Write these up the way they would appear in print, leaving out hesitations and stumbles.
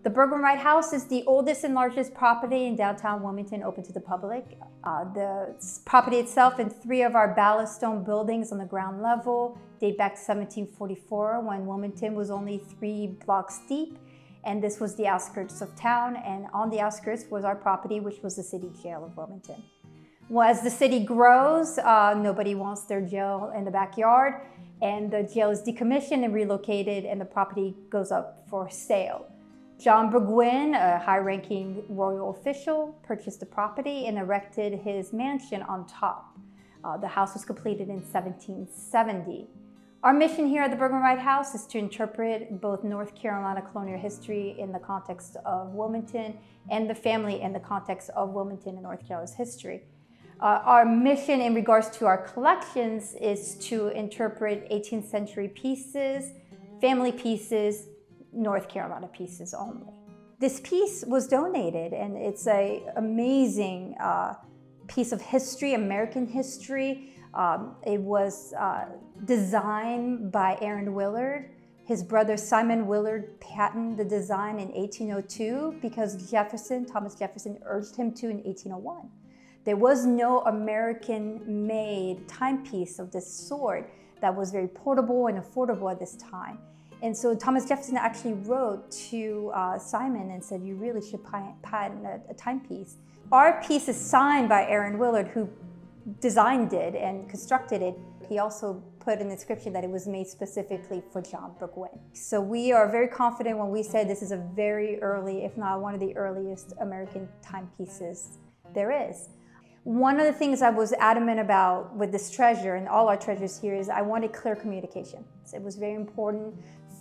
The Burgwin-Wright house is the oldest and largest property in downtown Wilmington open to the public. The property itself and 3 of our ballast stone buildings on the ground level date back to 1744 when Wilmington was only 3 blocks deep, and this was the outskirts of town, and on the outskirts was our property, which was the city jail of Wilmington. Well, as the city grows, nobody wants their jail in the backyard, and the jail is decommissioned and relocated, and the property goes up for sale. John Burgwin, a high-ranking royal official, purchased the property and erected his mansion on top. The house was completed in 1770. Our mission here at the Burgwin-Wright House is to interpret both North Carolina colonial history in the context of Wilmington and the family in the context of Wilmington and North Carolina's history. Our mission in regards to our collections is to interpret 18th century pieces, family pieces, North Carolina pieces only. This piece was donated, and it's an amazing piece of history, American history. It was designed by Aaron Willard. His brother Simon Willard patented the design in 1802 because Thomas Jefferson urged him to in 1801. There was no American-made timepiece of this sort that was very portable and affordable at this time. And so Thomas Jefferson actually wrote to Simon and said, you really should patent a timepiece. Our piece is signed by Aaron Willard, who designed it and constructed it. He also put an inscription that it was made specifically for John Burgwin. So we are very confident when we say this is a very early, if not one of the earliest American timepieces there is. One of the things I was adamant about with this treasure and all our treasures here is I wanted clear communication. So it was very important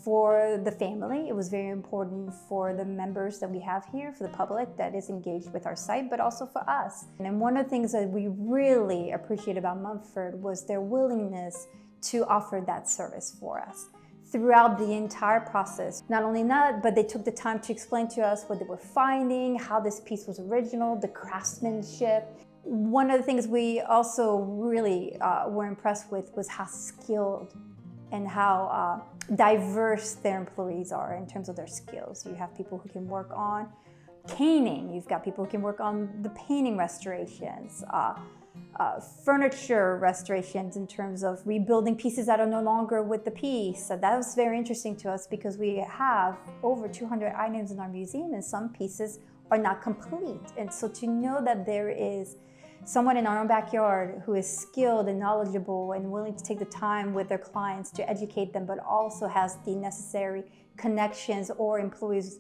for the family. It was very important for the members that we have here, for the public that is engaged with our site, but also for us. And one of the things that we really appreciate about Mumford was their willingness to offer that service for us throughout the entire process. Not only that, but they took the time to explain to us what they were finding, how this piece was original, the craftsmanship. One of the things we also really were impressed with was how skilled and how diverse their employees are in terms of their skills. You have people who can work on caning, you've got people who can work on the painting restorations, furniture restorations in terms of rebuilding pieces that are no longer with the piece. So that was very interesting to us because we have over 200 items in our museum and some pieces are not complete. And so to know that there is someone in our own backyard who is skilled and knowledgeable and willing to take the time with their clients to educate them, but also has the necessary connections or employees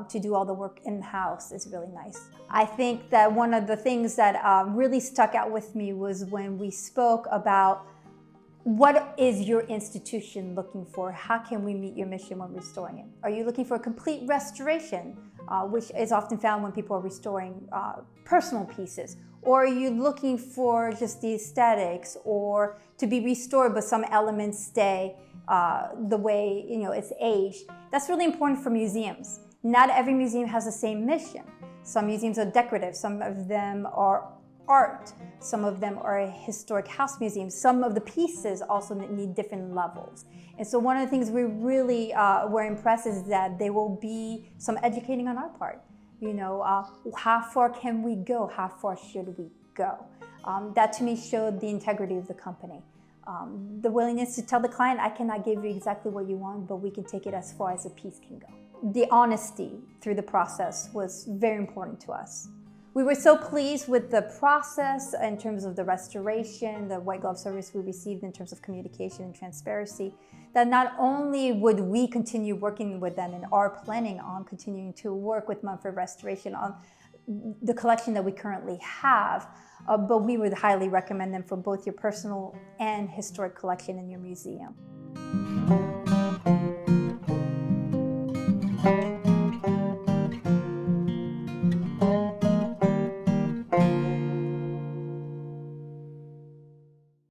to do all the work in-house is really nice. I think that one of the things that really stuck out with me was when we spoke about what is your institution looking for? How can we meet your mission when restoring it? Are you looking for a complete restoration, which is often found when people are restoring personal pieces? Or are you looking for just the aesthetics or to be restored but some elements stay the way it's aged? That's really important for museums. Not every museum has the same mission. Some museums are decorative, some of them are art, some of them are historic house museums. Some of the pieces also need different levels. And so one of the things we really were impressed is that there will be some educating on our part. How far can we go? How far should we go? That to me showed the integrity of the company. The willingness to tell the client, I cannot give you exactly what you want, but we can take it as far as a piece can go. The honesty through the process was very important to us. We were so pleased with the process in terms of the restoration, the white glove service we received in terms of communication and transparency, that not only would we continue working with them and are planning on continuing to work with Mumford Restoration on the collection that we currently have, but we would highly recommend them for both your personal and historic collection in your museum.